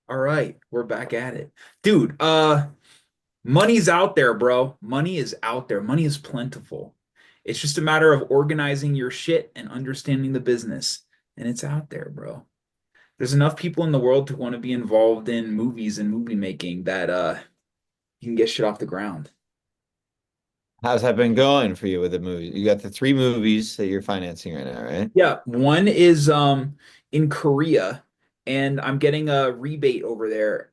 All right, we're back at it. Dude, money's out there, bro. Money is out there. Money is plentiful. It's just a matter of organizing your shit and understanding the business. And it's out there, bro. There's enough people in the world to want to be involved in movies and movie making that you can get shit off the ground. How's that been going for you with the movies? You got the three movies that you're financing right now, right? Yeah, one is in Korea and I'm getting a rebate over there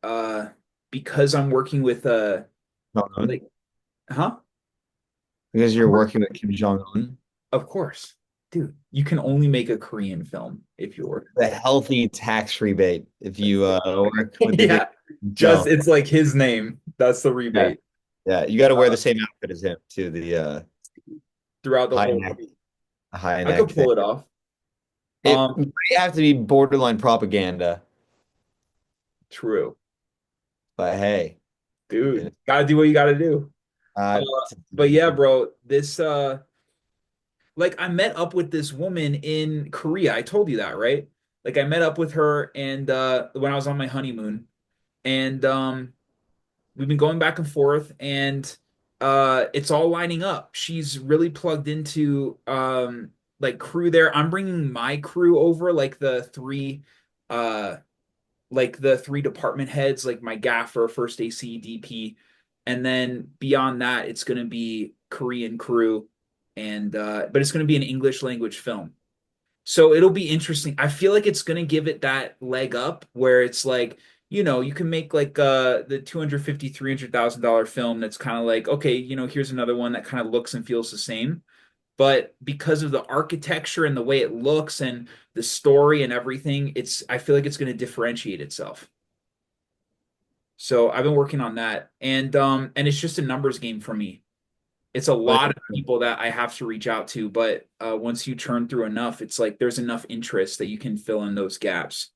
because I'm working with Jong-un? like huh? Because you're working with Kim Jong-un. Of course. Dude, you can only make a Korean film if you work. The healthy tax rebate if you work with the big Yeah. Just film. it's like his name. That's the Yeah, rebate yeah. You got to wear the same outfit as him too. The throughout the high whole neck, movie. high I neck could thing. pull it off. It Um, might have to be borderline propaganda, True. but hey, Dude, it, gotta do what you gotta do. Uh, uh, but yeah, bro, this like I met up with this woman in Korea. I told you that, right? Like I met up with her and when I was on my honeymoon and we've been going back and forth and it's all lining up. She's really plugged into like crew there. I'm bringing my crew over uh like the three department heads, like my gaffer, first AC, DP, and then beyond that it's going to be Korean crew and but it's going to be an English language film. So it'll be interesting. I feel like it's gonna give it that leg up where it's like, you can make like the 250, $300,000 film that's kind of like, okay, here's another one that kind of looks and feels the same. But because of the architecture and the way it looks and the story and everything, I feel like it's gonna differentiate itself. So I've been working on that. And it's just a numbers game for me. It's a lot of people that I have to reach out to, but once you churn through enough, it's like there's enough interest that you can fill in those gaps.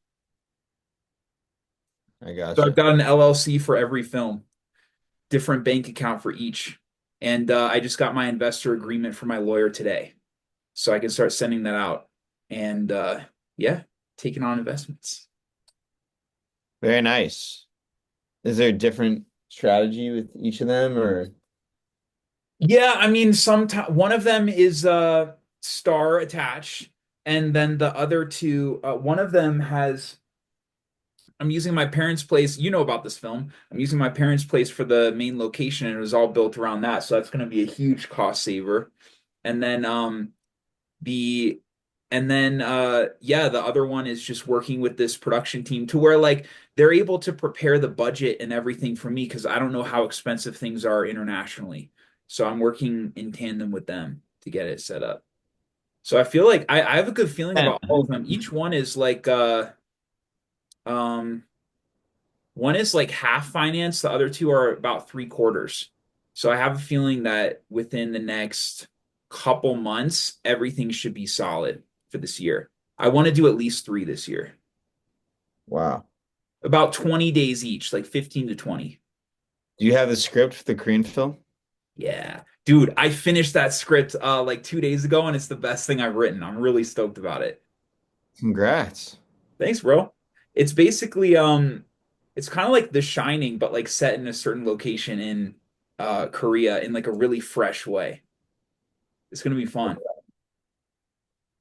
I So I've gotcha. got an LLC for every film, different bank account for each. And I just got my investor agreement for my lawyer today. So I can start sending that out and yeah, taking on investments. Very nice. Is there a different strategy with each of them, or Yeah, I mean, sometimes one of them is star attached, and then the other two, one of them has I'm using my parents' place. You know about this film. I'm using my parents' place for the main location, and it was all built around that. So that's going to be a huge cost saver. And then the and then yeah, the other one is just working with this production team to where like they're able to prepare the budget and everything for me because I don't know how expensive things are internationally. So I'm working in tandem with them to get it set up. So I feel like I have a good feeling yeah. about all of them. Each one is like um one is like half finance, the other two are about three quarters. So I have a feeling that within the next couple months, everything should be solid for this year. I want to do at least three this year, Wow. about 20 days each, like 15 to 20. Do you have the script for the Korean film? Yeah. Dude, I finished that script like 2 days ago and it's the best thing I've written. I'm really stoked about it. Congrats. Thanks, bro. It's basically it's kind of like The Shining, but like set in a certain location in Korea in like a really fresh way. It's gonna be fun.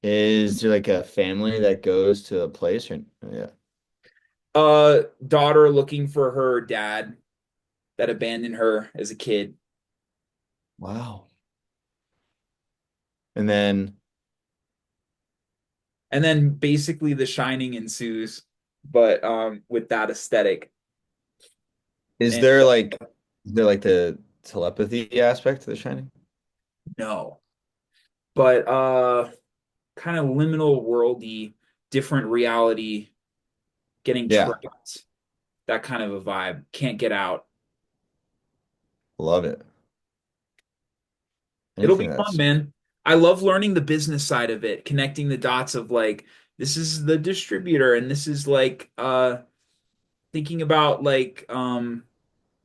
Is there like a family that goes to a place or yeah. Daughter looking for her dad that abandoned her as a kid. Wow. And then And then basically The Shining ensues, but with that aesthetic. is And there like the telepathy aspect to The Shining? no, but kind of liminal worldy, different reality, getting Yeah, trapped, that kind of a vibe. Can't get out. love it. It'll Anything be fun, that's man. I love learning the business side of it, connecting the dots of like this is the distributor and this is like thinking about like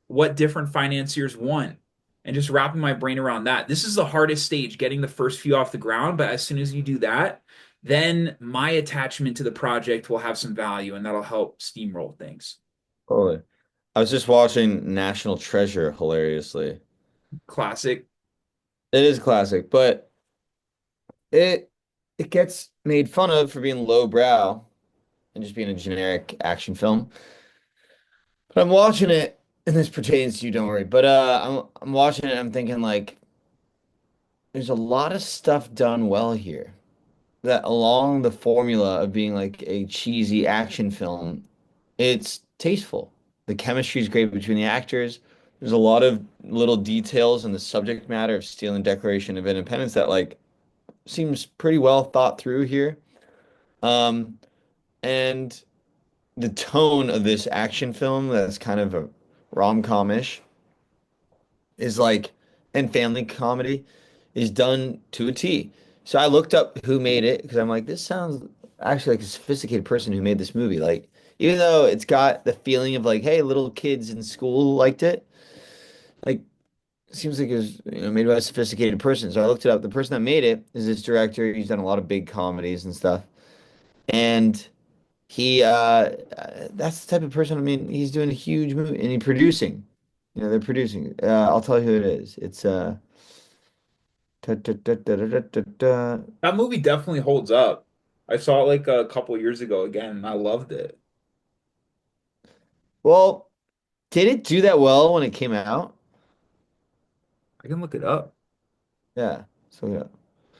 what different financiers want and just wrapping my brain around that. This is the hardest stage, getting the first few off the ground, but as soon as you do that, then my attachment to the project will have some value and that'll help steamroll things. Totally. I was just watching National Treasure hilariously. Classic. It is classic, but it it gets made fun of for being lowbrow and just being a generic action film. But I'm watching it, and this pertains to you, don't worry. But I'm watching it, and I'm thinking like, there's a lot of stuff done well here. That along the formula of being like a cheesy action film, it's tasteful. The chemistry is great between the actors. There's a lot of little details in the subject matter of Steel and Declaration of Independence that like seems pretty well thought through here. Um, and the tone of this action film that's kind of a rom-com-ish is like, and family comedy is done to a T. So I looked up who made it because I'm like, this sounds actually like a sophisticated person who made this movie. Like, even though it's got the feeling of like, hey, little kids in school liked it, like, it seems like it was, made by a sophisticated person. So I looked it up. The person that made it is this director. He's done a lot of big comedies and stuff. And that's the type of person, I mean, he's doing a huge movie and he's producing. They're producing. I'll tell you who it is. It's Da, da, da, da, da, da, da, da. That movie definitely holds up. I saw it like a couple years ago again, and I loved it. Well, did it do that well when it came out? I can look it up. Yeah. So yeah.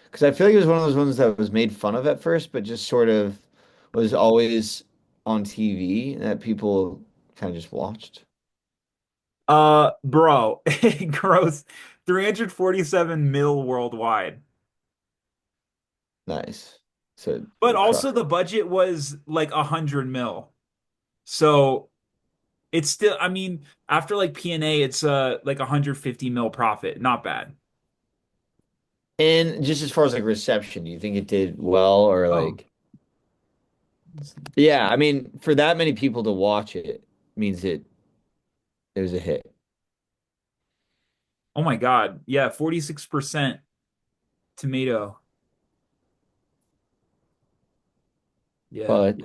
Because I feel like it was one of those ones that was made fun of at first, but just sort of was always on TV that people kind of just watched. Bro, it grossed 347 mil worldwide. Nice. So But it also crushed. the budget was like 100 mil. So it's still, I mean, after like P&A, it's like 150 mil profit. Not bad. And just as far as like reception, do you think it did well or Oh. like, yeah, I mean, for that many people to watch it means it was a hit. Oh my God. Yeah, 46% tomato. Yeah. But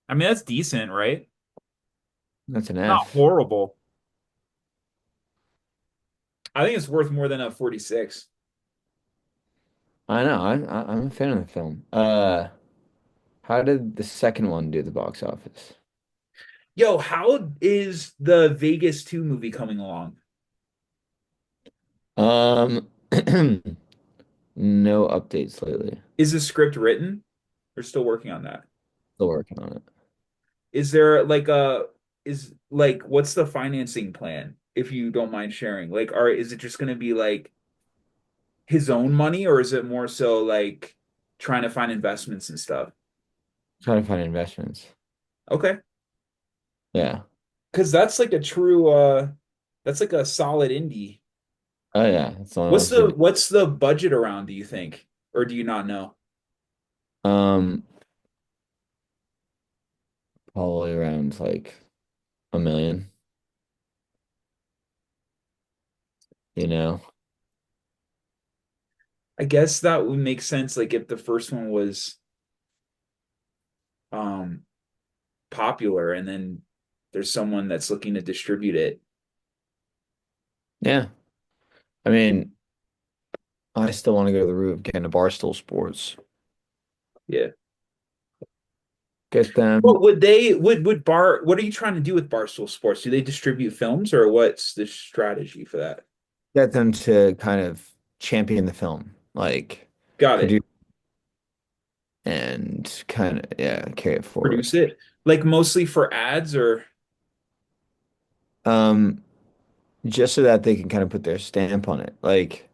I mean, that's decent, right? that's an Not F. horrible. I think it's worth more than a 46. I know. I'm a fan of the film. How did the second one do at the box office? Yo, how is the Vegas 2 movie coming along? Um, no updates lately. Is the script written? We're still working on that. Still working on it. Is there like a is like what's the financing plan if you don't mind sharing? Like is it just going to be like his own money or is it more so like trying to find investments and stuff? Trying to find investments. Okay. Yeah. Because that's like a true that's like a solid indie. Oh yeah. That's someone else who did. What's the budget around, do you think? Or do you not know? Um, Probably around like 1 million, you know? I guess that would make sense like if the first one was um popular and then there's someone that's looking to distribute it. Yeah. I mean, I still want to go to the root of getting to Barstool Sports. Yeah. Get them, Well, would they would Bar what are you trying to do with Barstool Sports? Do they distribute films or what's the strategy for that? get them to kind of champion the film, like Got it. produce and kind of, yeah, carry it forward. Produce it. Like mostly for ads or Um, just so that they can kind of put their stamp on it. Like,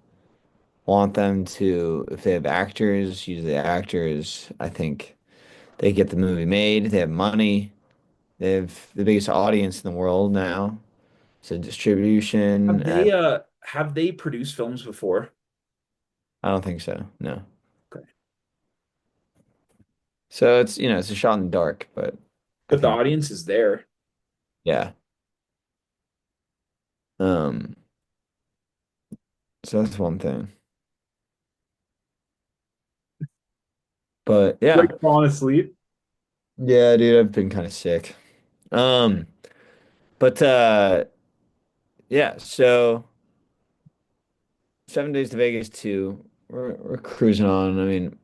want them to, if they have actors, use the actors. I think they get the movie made. They have money. They have the biggest audience in the world now. So distribution, have they produced films before? I don't think so. No. Okay. So it's a shot in the dark, but I But the think, audience is there. yeah. Um, so that's one thing. But Like yeah. falling asleep. Yeah, dude, I've been kind of sick. Um, But yeah, so 7 days to Vegas too. We're cruising on. I mean,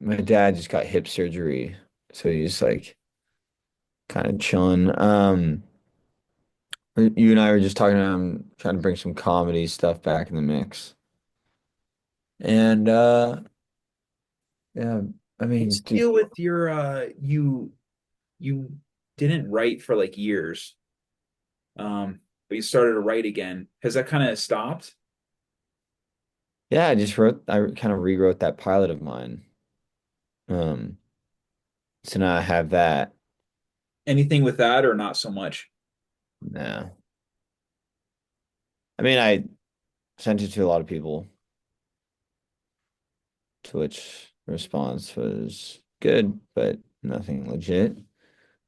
my dad just got hip surgery, so he's like kind of chilling. You and I were just talking about trying to bring some comedy stuff back in the mix. And yeah, I What's mean, the dude, deal with your you didn't write for like years, but you started to write again. Has that kind of stopped? yeah, I kind of rewrote that pilot of mine. Um, so now I have that. Anything with that or not so much? Now, I mean, I sent it to a lot of people, to which the response was good, but nothing legit.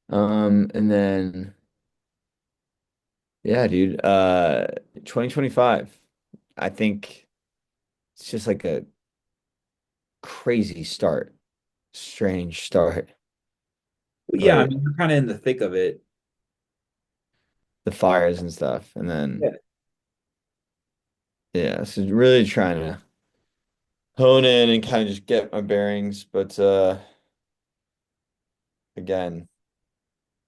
And then yeah, dude, 2025. I think it's just like a crazy start, strange start. Well, yeah, I Like mean, you're kind of in the thick of it. the fires and stuff. And then Yeah. yeah, so really trying to hone in and kind of just get my bearings. But again,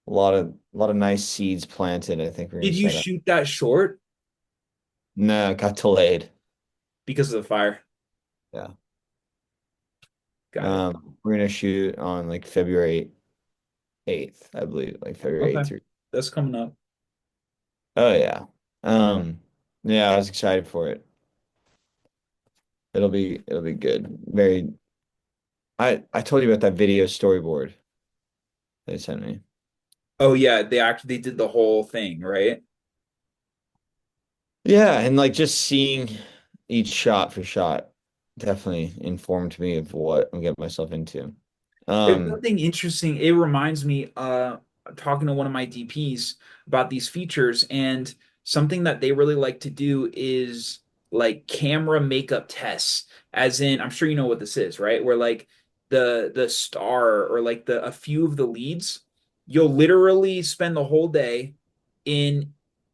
a lot of nice seeds planted. I think we're gonna Did you set up. shoot that short No, it got delayed. because of the fire? Yeah. Got it. We're gonna shoot on like February 8th, I believe, like February Okay. 8th through. That's coming up. Oh yeah. Um, yeah, I was excited for it. It'll be good. I told you about that video storyboard they sent me. Oh yeah, they did the whole thing, right? Yeah, and like just seeing each shot for shot definitely informed me of what I'm getting myself into. There's Um, something interesting. It reminds me, talking to one of my DPs about these features, and something that they really like to do is like camera makeup tests. As in, I'm sure you know what this is, right? Where like the star or like the a few of the leads, you'll literally spend the whole day in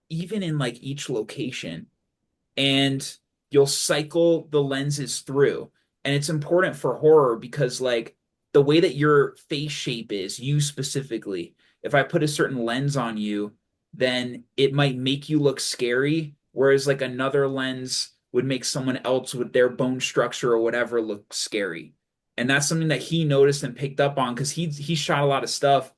even in like each location and you'll cycle the lenses through. And it's important for horror because like the way that your face shape is, you specifically, if I put a certain lens on you, then it might make you look scary, whereas like another lens would make someone else with their bone structure or whatever look scary. And that's something that he noticed and picked up on because he shot a lot of stuff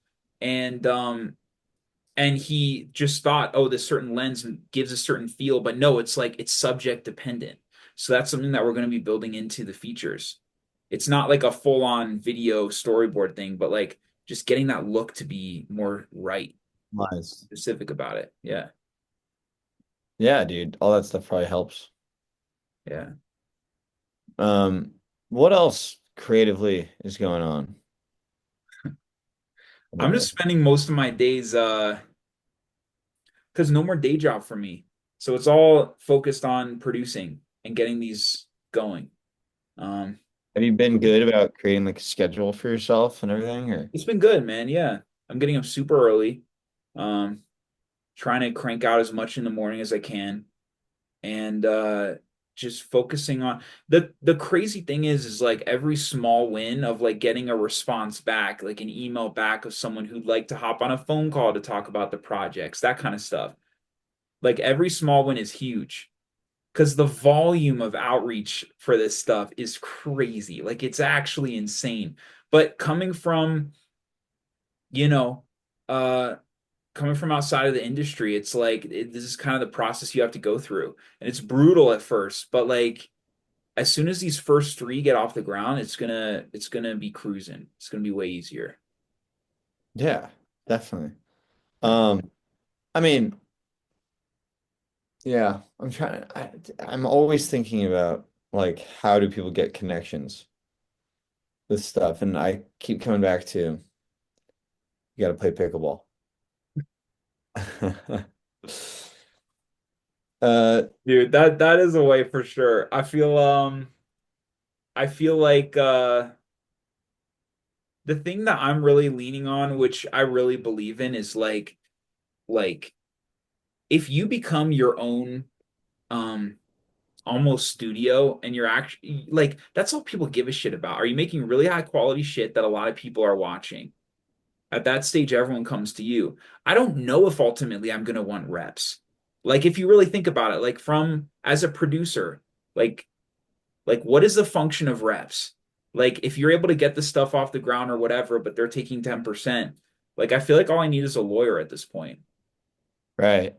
and he just thought, oh, this certain lens gives a certain feel, but no, it's like it's subject dependent. So that's something that we're going to be building into the features. It's not like a full on video storyboard thing, but like just getting that look to be more right, nice. specific about it. Yeah. Yeah, dude, all that stuff probably helps. Yeah. Um, what else creatively is going on? I'm just spending most of my days because no more day job for me. So it's all focused on producing and getting these going. Um, Have you been good about creating like a schedule for yourself and everything, or? it's been good, man. Yeah. I'm getting up super early. Um, Trying to crank out as much in the morning as I can and just focusing on the crazy thing is like every small win of like getting a response back, like an email back of someone who'd like to hop on a phone call to talk about the projects, that kind of stuff. Like every small win is huge because the volume of outreach for this stuff is crazy. Like it's actually insane. But coming from, you know, uh coming from outside of the industry, it's like this is kind of the process you have to go through. And it's brutal at first, but like as soon as these first three get off the ground, it's gonna be cruising. It's gonna be way easier. Yeah, definitely. Yeah. Um, I mean, yeah, I'm always thinking about like how do people get connections with stuff, and I keep coming back to you got to play pickleball. Uh, Dude, that is a way for sure. I feel like the thing that I'm really leaning on, which I really believe in, is like like if you become your own um almost studio and you're actually like that's all people give a shit about. Are you making really high quality shit that a lot of people are watching? At that stage, everyone comes to you. I don't know if ultimately I'm gonna want reps. Like if you really think about it, like from as a producer, like what is the function of reps? Like if you're able to get the stuff off the ground or whatever, but they're taking 10%, like I feel like all I need is a lawyer at this point. Right.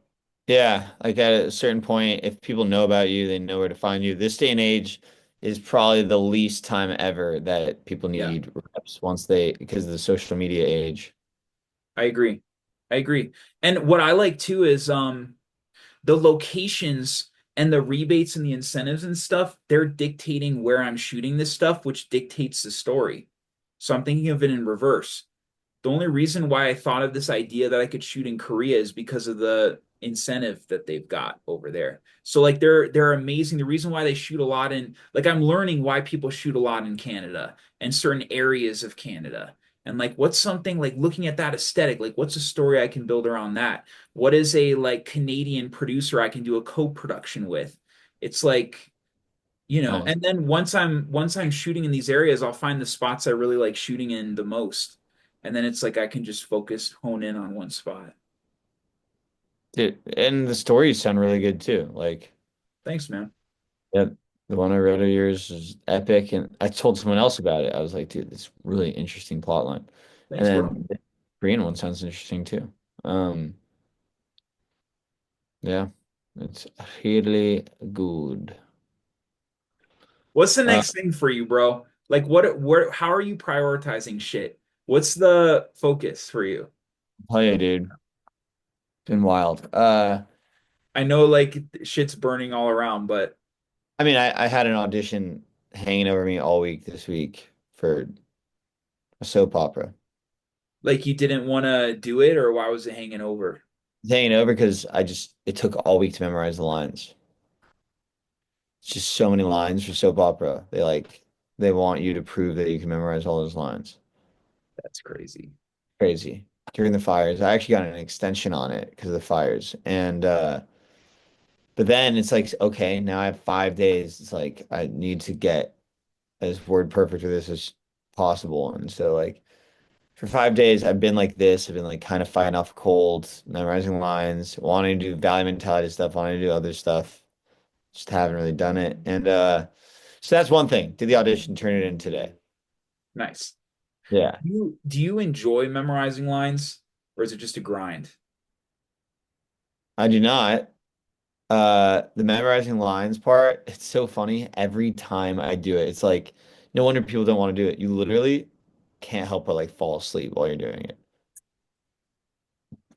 Yeah. Like at a certain point, if people know about you, they know where to find you. This day and age is probably the least time ever that people Yeah, need reps once because of the social media age. I agree. I agree. And what I like too is the locations and the rebates and the incentives and stuff, they're dictating where I'm shooting this stuff, which dictates the story. So I'm thinking of it in reverse. The only reason why I thought of this idea that I could shoot in Korea is because of the incentive that they've got over there. So like they're amazing. The reason why they shoot a lot in like I'm learning why people shoot a lot in Canada and certain areas of Canada. And like what's something like looking at that aesthetic, like what's a story I can build around that? What is a like Canadian producer I can do a co-production with? It's like Nice. and then once I'm shooting in these areas, I'll find the spots I really like shooting in the most. And then it's like I can just focus, hone in on one spot. Dude, and the stories sound really good too. Like, Thanks, man. yeah, the one I read of yours is epic, and I told someone else about it. I was like, dude, this really interesting plot line. And Thanks, bro. then the Korean one sounds interesting too. Um, yeah, it's really good. What's the Uh, next thing for you, bro? Like how are you prioritizing shit? What's the focus for you? oh yeah, dude, been wild. I know like shit's burning all around, but I mean, I had an audition hanging over me all week this week for a soap opera. like you didn't want to do it or why was it hanging over? It's hanging over because it took all week to memorize the lines. It's just so many lines for soap opera. They want you to prove that you can memorize all those lines. That's crazy. Crazy. During the fires, I actually got an extension on it because of the fires. And but then it's like, okay, now I have 5 days. It's like I need to get as word perfect with this as possible. And so like for 5 days, I've been like this. I've been like kind of fighting off colds, memorizing lines, wanting to do value mentality stuff, wanting to do other stuff. Just haven't really done it. And so that's one thing. Did the audition, turn it in today. Nice. Yeah. Do you enjoy memorizing lines or is it just a grind? I do not. The memorizing lines part, it's so funny. Every time I do it, it's like no wonder people don't want to do it. You literally can't help but like fall asleep while you're doing it.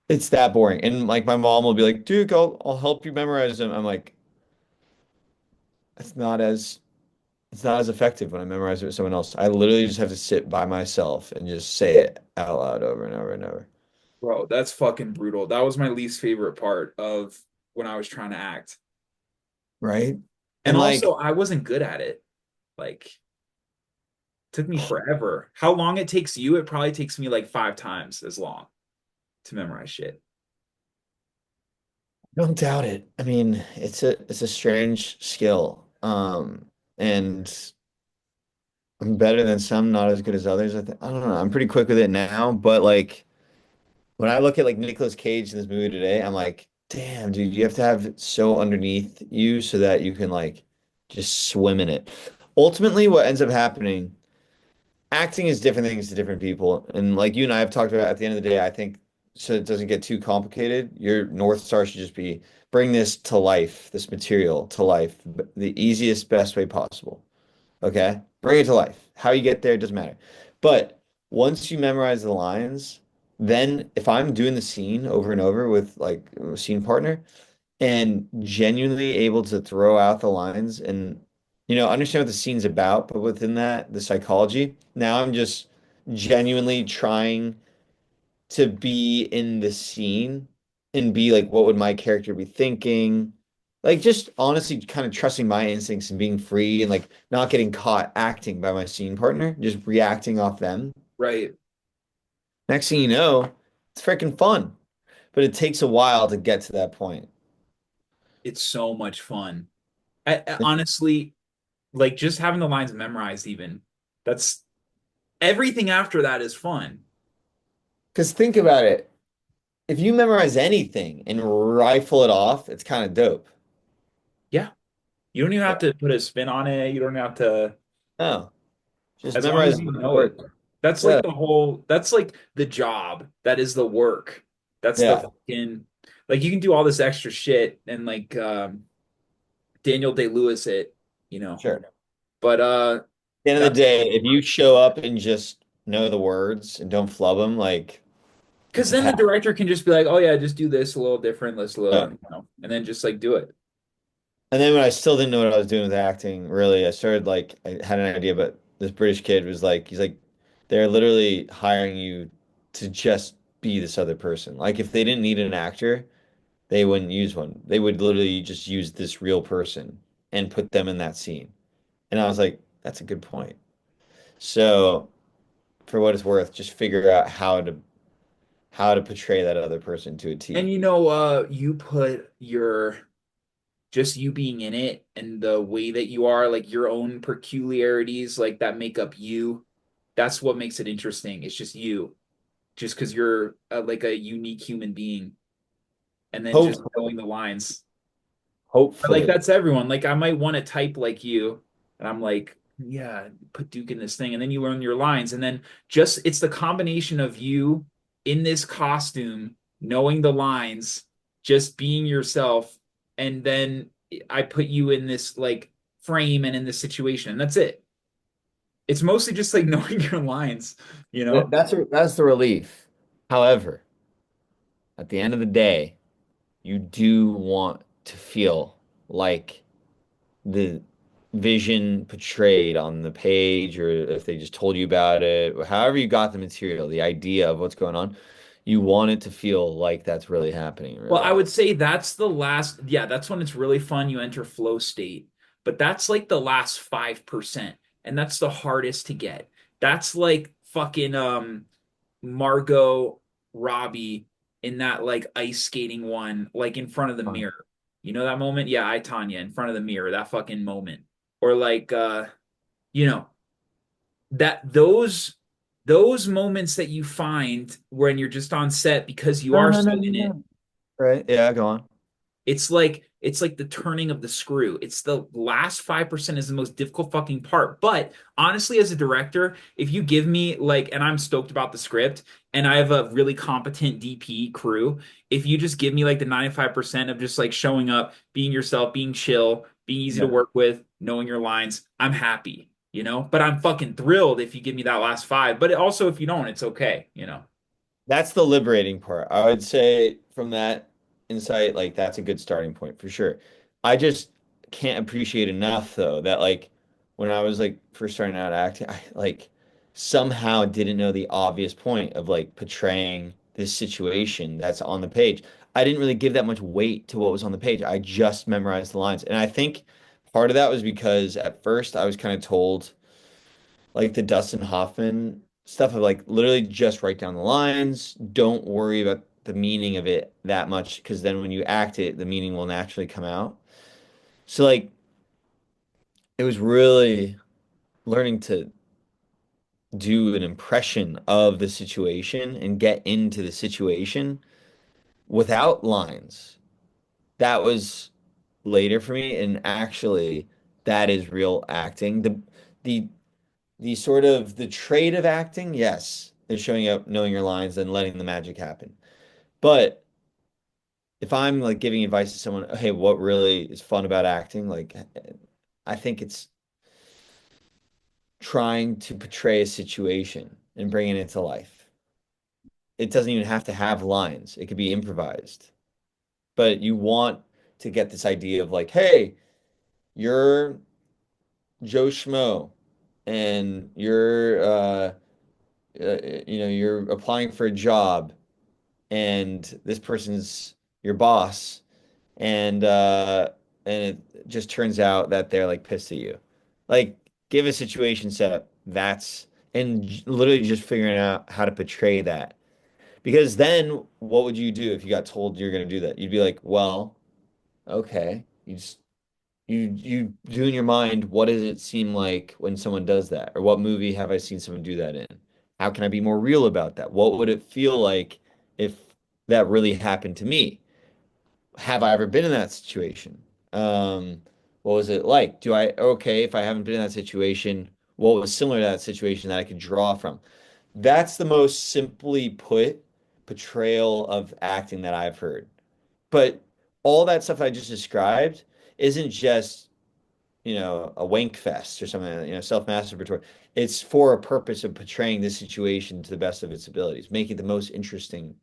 It's that boring. And like my mom will be like, Duke, I'll help you memorize them. I'm like, it's not as it's not as effective when I memorize it with someone else. I literally just have to sit by myself and just say it out loud over and over and over. Bro, that's fucking brutal. That was my least favorite part of when I was trying to act. Right? And And also, like, I wasn't good at it. Like, took me forever. How long it takes you, it probably takes me like 5 times as long to memorize shit. don't doubt it. I mean, it's a strange skill. And I'm better than some, not as good as others. I don't know. I'm pretty quick with it now, but like when I look at like Nicolas Cage in this movie today, I'm like, damn, dude, you have to have it so underneath you so that you can like just swim in it. Ultimately, what ends up happening, acting is different things to different people. And like you and I have talked about at the end of the day, I think so it doesn't get too complicated. Your North Star should just be bring this to life, this material to life, the easiest, best way possible. Okay? Bring it to life. How you get there doesn't matter. But once you memorize the lines, then if I'm doing the scene over and over with like a scene partner and genuinely able to throw out the lines and understand what the scene's about, but within that, the psychology, now I'm just genuinely trying to be in the scene and be like, what would my character be thinking? Like, just honestly, kind of trusting my instincts and being free and like not getting caught acting by my scene partner, just reacting off them. Right. Next thing you know, it's freaking fun. but it takes a while to get to that point. It's so much fun. Honestly, like just having the lines memorized, even that's everything after that is fun. Because think about it. If you memorize anything and rifle it off, it's kind of dope. Yeah. You don't even have to put a spin on it. You don't have to, No, just as long memorize as you the know it. word. That's Yeah, like that's like the job. That is the work. That's the yeah, fucking, like you can do all this extra shit and like Daniel Day-Lewis it, you know. sure. At But the end of the that's day, if you show up and just know the words and don't flub them, like because it's a then the pass. director can just be like, oh yeah, just do this a little different, let's Yeah. and then just like do it. And then when I still didn't know what I was doing with acting, really, I started like I had an idea, but this British kid was like, he's like, they're literally hiring you to just be this other person. Like if they didn't need an actor, they wouldn't use one. They would literally just use this real person and put them in that scene. And I was like, that's a good point. So for what it's worth, just figure out how to portray that other person to a And T. you put your just you being in it and the way that you are, like your own peculiarities, like that make up you. That's what makes it interesting. It's just you, just because you're like a unique human being, and then just Hopefully, knowing the lines. But like hopefully. that's everyone. Like I might want to type like you, and I'm like, yeah, put Duke in this thing, and then you learn your lines, and then just it's the combination of you in this costume, knowing the lines, just being yourself, and then I put you in this like frame and in this situation, and that's it. It's mostly just like knowing your lines, you know? That's the relief. However, at the end of the day, you do want to feel like the vision portrayed on the page, or if they just told you about it, or however you got the material, the idea of what's going on, you want it to feel like that's really happening in real Well, I life. would say that's the last, yeah, that's when it's really fun. You enter flow state, but that's like the last 5%. And that's the hardest to get. That's like fucking Margot Robbie in that like ice skating one, like in front of the mirror. You know that moment? Yeah, I Tanya in front of the mirror, that fucking moment. Or like you know, that those moments that you find when you're just on set because you No, are no, so no, no, in it. no. Right? Yeah, go on. It's like the turning of the screw. It's the last 5% is the most difficult fucking part. But honestly, as a director, if you give me like, and I'm stoked about the script, and I have a really competent DP crew, if you just give me like the 95% of just like showing up, being yourself, being chill, being easy to Yeah. work with, knowing your lines, I'm happy, you know? But I'm fucking thrilled if you give me that last five. But also if you don't, it's okay, you know? That's the liberating part. I would say from that insight, like that's a good starting point for sure. I just can't appreciate enough though that like when I was like first starting out acting, I like somehow didn't know the obvious point of like portraying this situation that's on the page. I didn't really give that much weight to what was on the page. I just memorized the lines. And I think part of that was because at first I was kind of told like the Dustin Hoffman stuff of like literally just write down the lines. Don't worry about the meaning of it that much because then when you act it, the meaning will naturally come out. So like it was really learning to do an impression of the situation and get into the situation without lines. That was later for me, and actually that is real acting. The the sort of the trade of acting, yes, is showing up, knowing your lines, and letting the magic happen. But if I'm like giving advice to someone, hey, what really is fun about acting? Like, I think it's trying to portray a situation and bringing it to life. It doesn't even have to have lines. It could be improvised. But you want to get this idea of like, hey, you're Joe Schmo and you're applying for a job and this person's your boss and it just turns out that they're like pissed at you. Like give a situation setup. That's and literally just figuring out how to portray that. Because then what would you do if you got told you're going to do that? You'd be like, well, okay. You do in your mind, what does it seem like when someone does that? Or what movie have I seen someone do that in? How can I be more real about that? What would it feel like if that really happened to me? Have I ever been in that situation? What was it like? Okay, if I haven't been in that situation, what was similar to that situation that I could draw from? That's the most simply put portrayal of acting that I've heard. But all that stuff I just described isn't just, a wank fest or something, self-masturbatory. It's for a purpose of portraying the situation to the best of its abilities, make it the most interesting.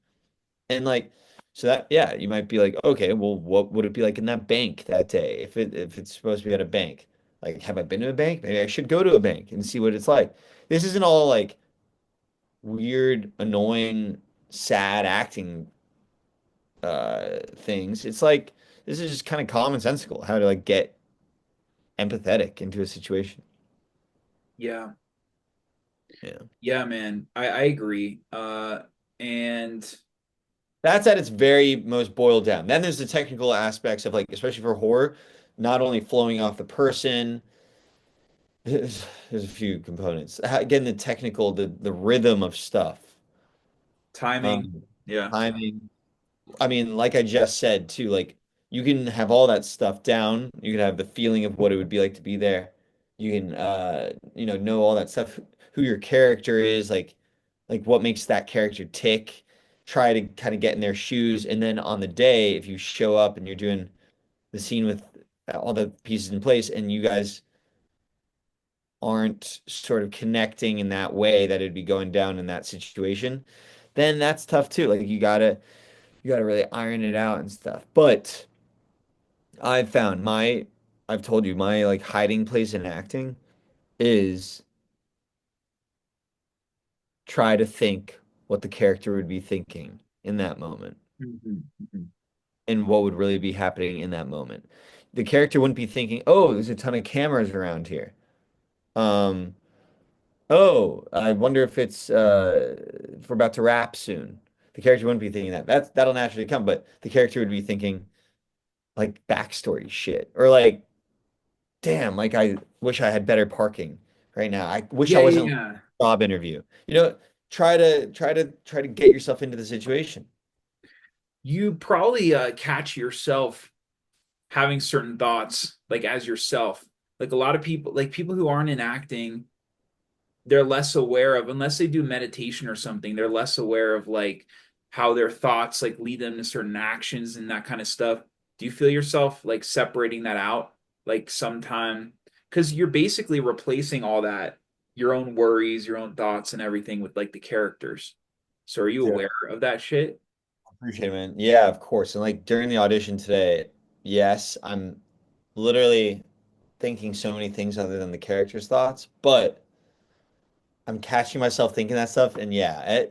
And like, so that, yeah, you might be like, okay, well, what would it be like in that bank that day? If it's supposed to be at a bank, like, have I been to a bank? Maybe I should go to a bank and see what it's like. This isn't all like weird, annoying, sad acting things. It's like this is just kind of commonsensical, how to like get empathetic into a situation. Yeah. Yeah. Yeah, man. I agree. And That's at its very most boiled down. Then there's the technical aspects of like, especially for horror, not only flowing off the person, there's a few components. Again, the technical, the rhythm of stuff, timing. um, Yeah. timing. I mean, like I just said too, like you can have all that stuff down. You can have the feeling of what it would be like to be there. You can know all that stuff, who your character is, like what makes that character tick. Try to kind of get in their shoes, and then on the day, if you show up and you're doing the scene with all the pieces in place, and you guys aren't sort of connecting in that way that it'd be going down in that situation, then that's tough too. Like you gotta really iron it out and stuff. But I've found I've told you my like hiding place in acting is try to think what the character would be thinking in that moment Mhm, mhm. and what would really be happening in that moment. The character wouldn't be thinking, "Oh, there's a ton of cameras around here." Um, "Oh, I wonder if we're about to wrap soon." The character wouldn't be thinking that. That'll naturally come, but the character would be thinking like backstory shit or like damn, like I wish I had better parking right now. I wish I Yeah, yeah, wasn't yeah. job interview. Try to get yourself into the situation. You probably catch yourself having certain thoughts like as yourself. Like a lot of people, like people who aren't in acting, they're less aware of, unless they do meditation or something, they're less aware of like how their thoughts like lead them to certain actions and that kind of stuff. Do you feel yourself like separating that out like sometime? Because you're basically replacing all that, your own worries, your own thoughts and everything with like the characters. So are you Sure. aware of that shit? Appreciate it, man. Yeah, of course. And like during the audition today, yes, I'm literally thinking so many things other than the character's thoughts, but I'm catching myself thinking that stuff. And yeah,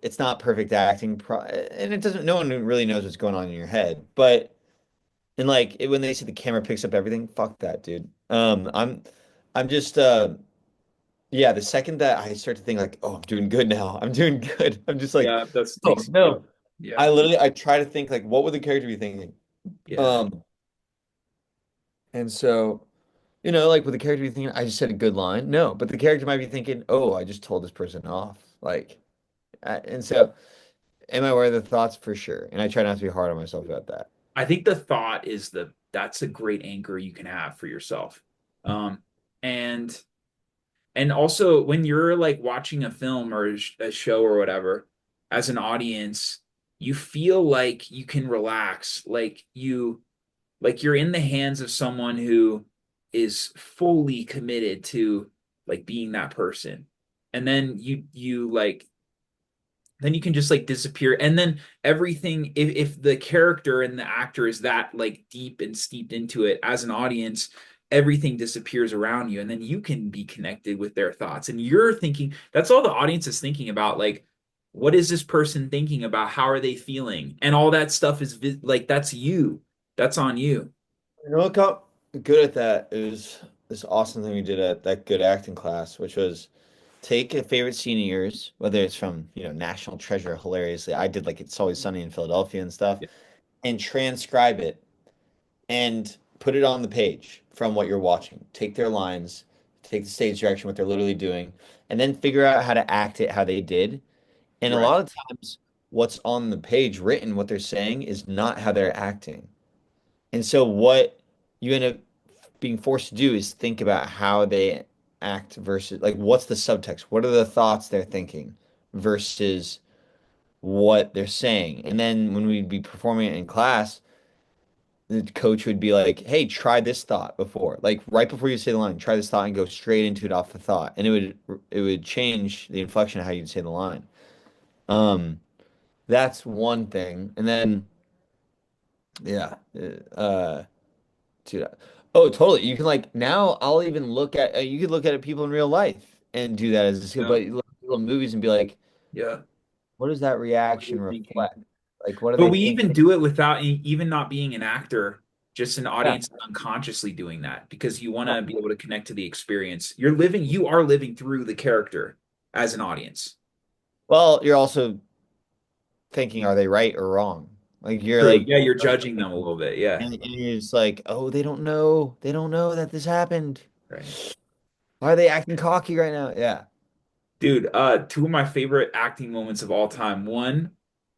it's not perfect acting, and it doesn't. No one really knows what's going on in your head. But and like when they say the camera picks up everything, fuck that, dude. I'm just yeah. The second that I start to think like, oh, I'm doing good now. I'm doing good. I'm just like, Yeah, that oh takes you. no. Yeah, I try to think like, what would the character be thinking? yeah. Um, and so, like with the character be thinking, I just said a good line. No, but the character might be thinking, oh, I just told this person off. Like, and so, am I aware of the thoughts for sure? And I try not to be hard on myself about that. I think the thought is that's a great anchor you can have for yourself. Um, and also when you're like watching a film or a show or whatever, as an audience, you feel like you can relax, like you're in the hands of someone who is fully committed to like being that person. And then you like then you can just like disappear and then everything if the character and the actor is that like deep and steeped into it as an audience, everything disappears around you and then you can be connected with their thoughts and you're thinking that's all the audience is thinking about, like what is this person thinking about, how are they feeling, and all that stuff is like that's you, that's on you. You know what got good at that is this awesome thing we did at that good acting class, which was take a favorite scene of yours, whether it's from, National Treasure, hilariously. I did like It's Always Sunny in Philadelphia and stuff, Yeah. and transcribe it and put it on the page from what you're watching. Take their lines, take the stage direction, what they're literally doing, and then figure out how to act it how they did. And a Right. lot of times, what's on the page written, what they're saying, is not how they're acting. And so, what you end up being forced to do is think about how they act versus, like, what's the subtext? What are the thoughts they're thinking versus what they're saying? And then when we'd be performing it in class, the coach would be like, "Hey, try this thought before. Like right before you say the line, try this thought and go straight into it off the thought." And it would change the inflection of how you'd say the line. Um, that's one thing. And then yeah, dude. Oh, totally. You can like now I'll even look at you could look at people in real life and do that as a skill, Yeah. but you look at people in movies and be like, Yeah. what does that What are reaction you thinking? reflect? Like, what are But they we thinking? even do it without even not being an actor, just an Yeah. audience unconsciously doing that because you want to be able to connect to the experience. You are living through the character as an audience. Well, you're also thinking, are they right or wrong? Like you're True. like, Yeah, you're judging them a little bit. Yeah. and you're just like, oh, they don't know. They don't know that this happened. Right. Why are they acting cocky right now? Yeah. Dude, two of my favorite acting moments of all time. One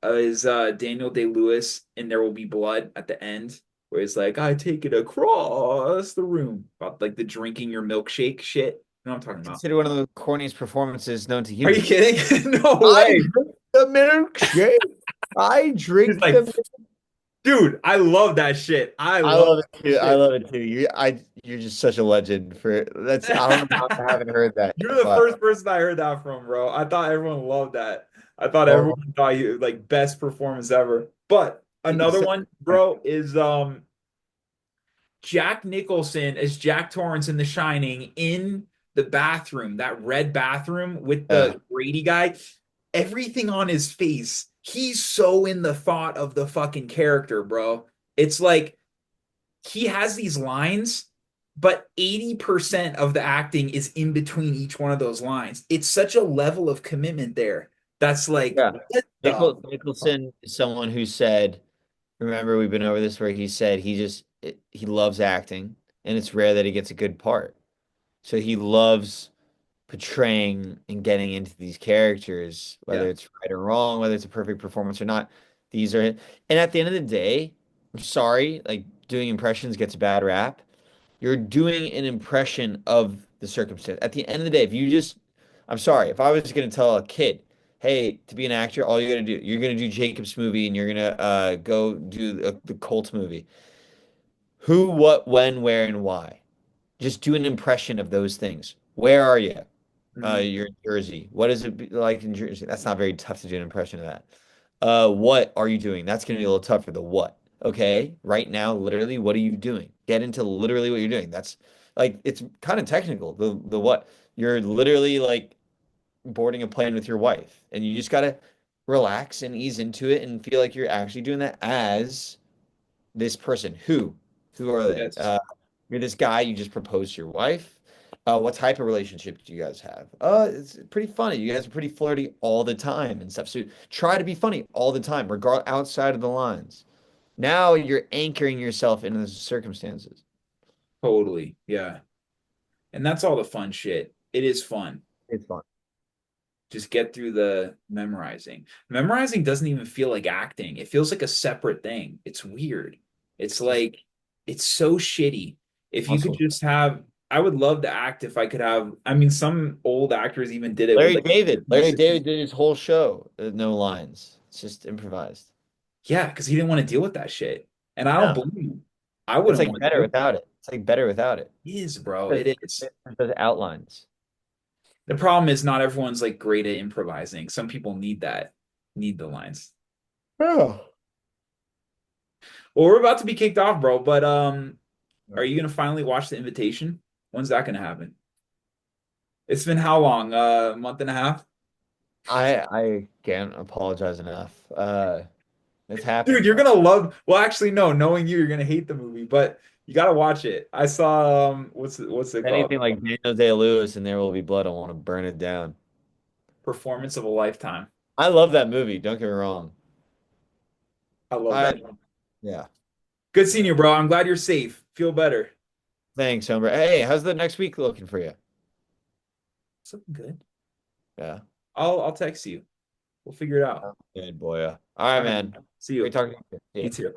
is Daniel Day-Lewis in There Will Be Blood at the end, where he's like, I take it across the room about like the drinking your milkshake shit. You know what I'm talking about? Consider one of the corniest performances known to Are you humans. kidding? No I way. drink the milkshake. I He's drink like, the. dude, I love that shit. I I love love it that too. I shit. love it too. You're just such a legend for that's. I don't know how I haven't heard that You're yet, the but first person I heard that from, bro. I thought everyone loved that. I thought well, everyone thought you like best performance ever. But another so- one, bro, is Jack Nicholson as Jack Torrance in The Shining in the bathroom, that red bathroom with yeah, the Grady guy. Everything on his face, he's so in the thought of the fucking character, bro. It's like he has these lines, but 80% of the acting is in between each one of those lines. It's such a level of commitment there. That's like, yeah. what the fuck? Nicholson is someone who said, remember we've been over this where he said he loves acting and it's rare that he gets a good part. So he loves portraying and getting into these characters, whether Yeah. it's right or wrong, whether it's a perfect performance or not. These are, and at the end of the day, I'm sorry, like doing impressions gets a bad rap. You're doing an impression of the circumstance. At the end of the day, if you just, I'm sorry, if I was going to tell a kid, hey, to be an actor, all you got to do, you're going to do Jacob's movie and you're going to go do the Colt movie. Who, what, when, where, and why. Just do an impression of those things. Where are you? Mhm. You're in Jersey. What is it like in Jersey? That's not very tough to do an impression of that. What are you doing? That's going to be a little tougher. The what? Okay, right now, literally, what are you doing? Get into literally what you're doing. That's like it's kind of technical. The what? You're literally like boarding a plane with your wife, and you just gotta relax and ease into it and feel like you're actually doing that as this person. Who are they? Yes. You're this guy, you just proposed to your wife. What type of relationship do you guys have? It's pretty funny. You guys are pretty flirty all the time and stuff. So try to be funny all the time, regard outside of the lines. Now you're anchoring yourself into the circumstances. Totally. Yeah. And that's all the fun shit. It is fun. It's fun. Just get through the memorizing. Memorizing doesn't even feel like acting. It feels like a separate thing. It's weird. It's Just like it's so shitty. If you could muscle. just have, I would love to act if I could have. I mean, some old actors even did it with Larry like David. Larry pieces. David did his whole show, no lines. It's just improvised. Yeah, because he didn't want to deal with that shit. And I don't No, blame him. I it's wouldn't like want to better deal with without it. It's like better without it. it. It is, bro. Because It is. it does outlines. The problem is not everyone's like great at improvising. Some people need that, need the lines. Yeah. Well, we're about to be kicked off, bro. But are you gonna finally watch The Invitation? When's that gonna happen? It's been how long? A month and a half? I can't apologize enough. It's Dude, happening, you're bro. gonna love. Well, actually, no. Knowing you, you're gonna hate the movie, but you gotta watch it. I saw what's it called? Anything like Daniel Day-Lewis and There Will Be Blood, I want to burn it down. performance of a lifetime. I love that movie. Don't get me wrong. I love I that. yeah. Good seeing you, bro. I'm glad you're safe. Feel better. Thanks, Homer. Hey, how's the next week looking for you? Something good. Yeah. I'll text you. We'll figure it out. Good boy. All right, All right. man. See Great you. talking to you. You Yeah. too.